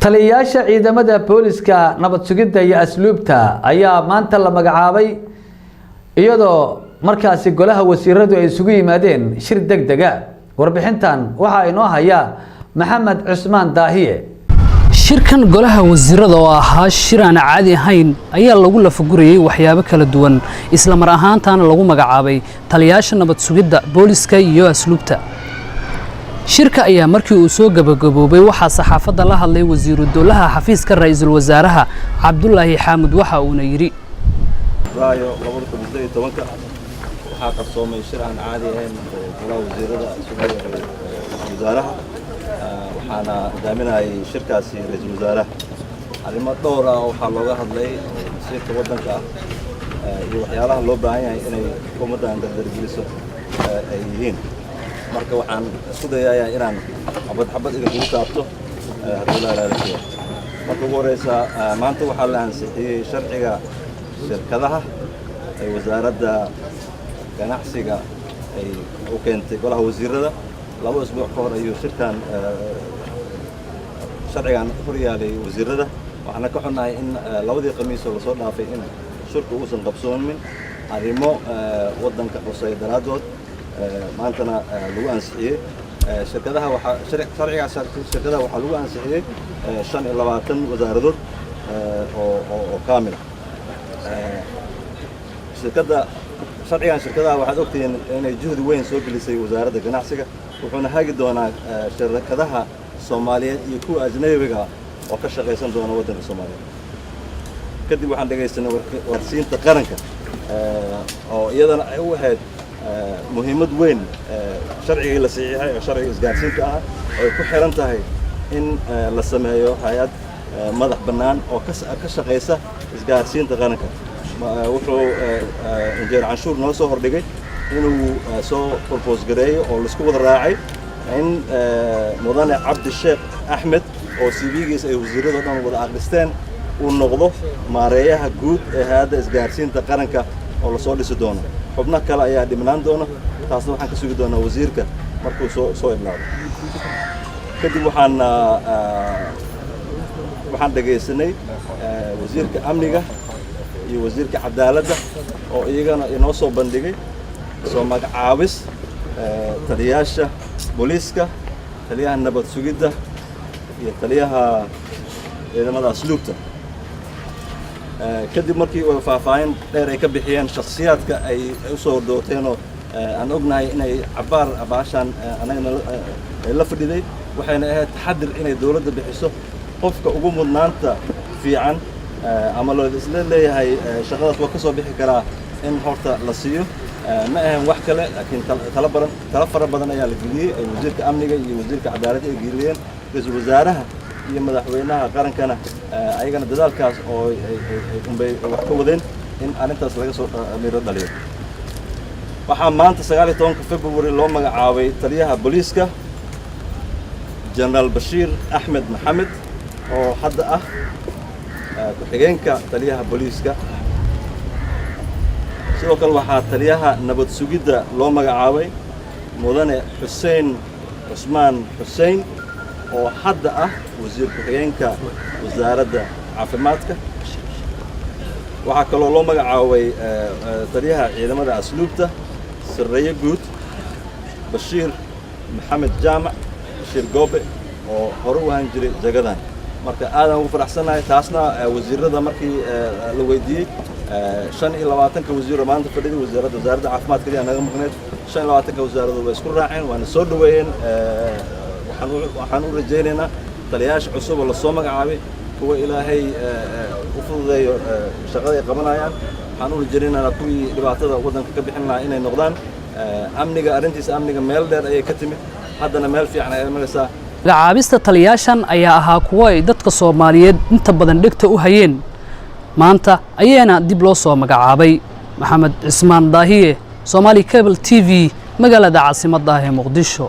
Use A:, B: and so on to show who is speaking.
A: taliyayaasha ciidamada booliska nabad sugidda iyo asluubta ayaa maanta la magacaabay iyadoo markaasi golaha wasiiradu ay isugu yimaadeen shir degdeg ah. warbixintan waxa inoo haya maxamed cusmaan daahiye.
B: shirkan golaha wasiirada oo ahaa shir aan caadi ahayn ayaa lagu lafagurayay waxyaabo kala duwan isla mar ahaantaana lagu magacaabay taliyayaasha nabad sugidda booliska iyo asluubta. shirka ayaa markii uu soo gabagaboobay waxa saxaafadda la hadlay wasiiru dowlaha xafiiska ra'iisul wasaaraha Cabdullaahi Xaamud waxa uu yiri
C: raayo 2012 waxa qarsoomay shir aan caadi ahayn golaha wasiirada wasaaraha waxaana daaminay shirkaasi ra'iisul wasaaraha arrimo dhowr ah waxa looga hadlay sida wadanka iyo waxyaalaha loo baahan yahay inay xukuumadda dardargeliso ay yihiin marka waxaan isku dayayaa inaan xabad idinku taabto haddii la ilaaliyo marka ugu horeysa maanta waxaa la ansixiyay sharciga shirkadaha ay wasaaradda ganacsiga ay u keentay golaha wasiirada 2 usbuuc ka hor ayuu shirkan sharcigan horiyaalay wasiirada waxaana ka xunnahay in labadii khamiis oo la soo dhaafay in shirku uusan qabsoomin arrimo wadanka qosay daraadood maantana lagu ansixiyay shirkadaha waxa sharciga shirkadaha waxa lagu ansixiyay 25 wasaaradood oo kaamil shirkadaha waxaad ogtiin inay juhdi weyn soo gelisay wasaaradda ganacsiga wuxuuna hagi doonaa shirkadaha Soomaaliyeed iyo kuwa ajnabiga oo ka shaqeysan doona wadanka Soomaaliyeed kadib waxaan dhageysanay warsiinta qaranka oo iyadana ay u ahayd muhiimad weyn sharciga la saxiixay oo sharciga isgaarsiinta ah oo ku xiran tahay in la sameeyo hay'ad madax bannaan oo ka shaqeysa isgaarsiinta qaranka wuxuu injineer canshuur noo soo hordhigay inuu soo propose gareeyo oo la isku wada raacay in mudane Cabdi Sheekh Axmed oo CV-giisa ay wasiirada dhan wada aqristeen uu noqdo maareeyaha guud ee hay'adda isgaarsiinta qaranka oo la soo dhisi doono xubno kale ayaa dhimnaan doona taasna waxaan ka sugi doonaa wasiirka markuu soo ibnaado kadib waxaan dhageysanay wasiirka amniga iyo wasiirka cadaaladda oo iyagana inoo soo bandhigay soo magacaabis taliyayaasha booliska taliyaha nabad sugidda iyo taliyaha ciidamada asluubta kadib markii uu faahfaahin dheer ay ka bixiyeen shakhsiyaadka ay u soo dooteen oo aan ognahay inay cabaar abaashan anagana la fadhiday waxayna ahayd taxadir inay dawladda bixiso qofka ugu mudnaanta fiican ama loo isla leeyahay shaqadaas waa ka soo bixi karaa in horta la siiyo ma ahan wax kale laakiin tala fara badan ayaa la geliyay wasiirka amniga iyo wasiirka cadaaladda ay geliyeen ra'iisul wasaaraha iyo madaxweynaha qarankana ayagana dadaalkaas oo ay wax ka wadeen in arintaas laga soo miro dhaliyo waxaa maanta 19 February loo magacaabay taliyaha booliska General Bashir Ahmed Mohamed oo hadda ah ku xigeenka taliyaha booliska sidoo kale waxaa taliyaha nabad sugidda loo magacaabay mudane Xuseen Cusmaan Xuseen oo hadda ah wasiir ku xigeenka wasaaradda caafimaadka waxa kale oo loo magacaabay taliyaha ciidamada asluubta Sarreeye Guud Bashir Maxamed Jaamac Bashir Goobe oo hore u ahaan jiray jagadan marka aadan ugu faraxsanahay taasna wasiirada markii la weydiiyay 25 wasiir maanta fadhiday wasaaradda caafimaadka ayaa naga maqneed 25 wasaaradood way isku raaceen waana soo dhaweeyeen waxaan u rajaynaynaa taliyayaasha cusub oo la soo magacaabay kuwa ilaahay u fududeeyo shaqada ay qabanayaan waxaan u rajaynaynaa kuwii dhibaatada wadanka ka bixin lahaa inay noqdaan amniga meel dheer ayay ka timid haddana meel fiican ay maraysaa
B: magacaabista taliyayaashan ayaa ahaa kuwa ay dadka Soomaaliyeed inta badan dhigta u hayeen maanta ayaana dib loo soo magacaabay. Maxamed Cusmaan Daahiye, Somali Cable TV, magaalada caasimadda ah ee Muqdisho.